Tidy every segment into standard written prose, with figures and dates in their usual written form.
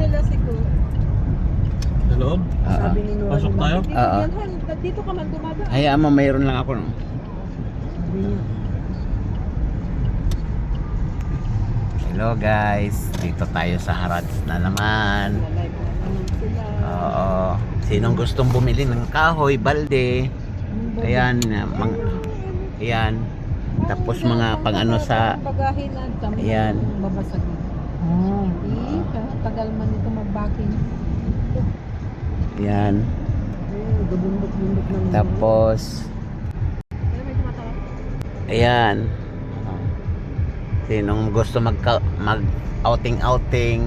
nila siguro. Sa loob? Sabi ni Nora. Pasok tayo? Dito ka man dumadaan. Hayaan mo, mayroon lang ako. No? Sabi niya. Hello guys, dito tayo sa Harrods na naman. Live na naman sila. Oo. Sinong gustong bumili ng kahoy, balde? Ayan, ayan. Tapos mga pang-ano sa... Bagahin na. Ayan. Babasagin. Tagal man ito mag-backing. Ayan. Gabundok-bundok ng Tapos... Ayan. Sinong gusto mag-outing-outing.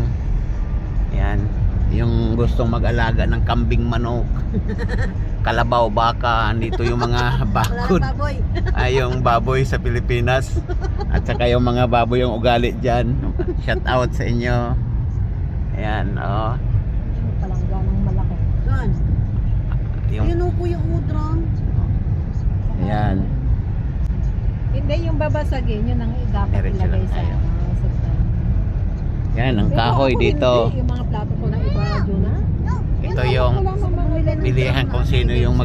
Ayan. Yung gustong mag-alaga ng kambing, manok, kalabaw, baka. Andito yung mga bakod. Ay, yung baboy sa Pilipinas. At saka yung mga baboy yung ugali dyan. Shout out sa inyo. Ayan, oh. Palangganang malaki. Saan? Ayun po yung udrong. Ayan. Hindi yung babasagin, yun ang dapat Diretso ilagay lang sa tayo. saktan. Yan, ang kahoy dito. Hindi, yung mga plato ko na iba, Juna. Ito yung bilihan kung sino yung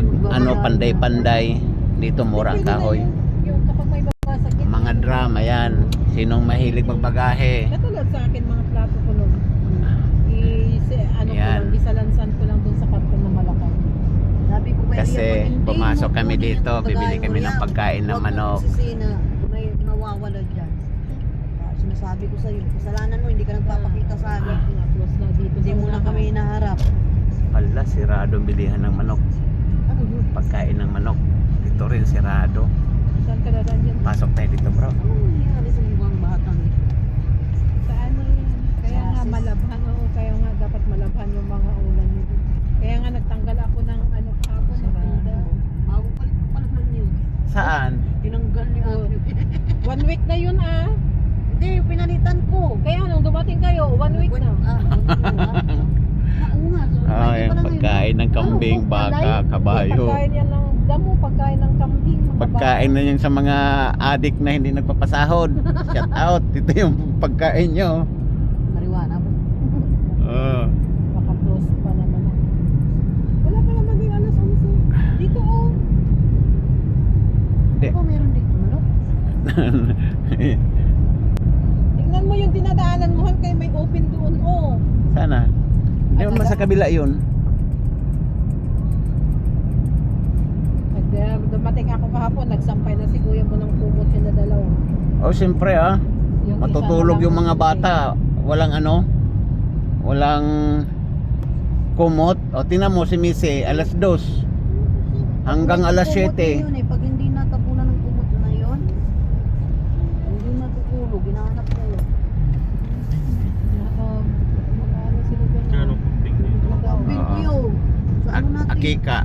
panday-panday. Dito mura ang kahoy. Yung kapag may babasagin. Mga drum, ayan. Sinong mahilig magbagahe. Katulad sa akin, mga plato ko nun. Yan. Isalansan ko lang dun sa karton na malaki. Sabi ko, Kasi pumasok kami dito, bibili kami ng pagkain ng manok. May nawawala dyan. Sinasabi ko sa'yo, kasalanan mo, hindi ka nagpapakita sa amin. Hindi mo na kami hinaharap. Hala, sirado ang bilihan ng manok. Pagkain ng manok. Dito rin sirado. Saan ka na dyan? Pasok tayo dito, bro. Ano nangyari sa mukhang batang eh? Sa ano yan? Kaya nga malabhan, oo, kaya nga dapat malabhan yung mga ulan nito. Kaya nga nagtanggal ako ng ano kahapon na tinda. Bago palit pa naman yun. Saan? Tinanggal niyo. 1 week na yun ah. Hindi, pinalitan ko. Kaya nung dumating kayo, 1 week na. Ah, yung pagkain ng kambing, baka, kabayo. Pagkain yan ng damo, pagkain ng kambing. Pagkain na yan sa mga adik na hindi nagpapasahod. Shout out. Ito yung pagkain nyo. Marijuana ba? Oo. Baka close pa naman. Wala pa naman din alas 11. Dito oh. Di. Oh, meron dito. Ano? Tingnan mo yung dinadaanan mo, kaya may open doon oh. Sana. Hindi mo sa kabila yun. Dumating ako kahapon, nagsampay na si kuya mo ng kumot yung nadalaw. Oh, siyempre ah. Yung Matutulog isa yung na lang mga bata. Walang ano. Walang kumot. O tingnan mo si Missy, alas 2 hanggang alas 7. Yun, eh. Pag hindi natabunan ng kumot na yun, hindi matutulog, hinahanap ko yun. Kano kambing dito? Video. Sa ano natin? Akika.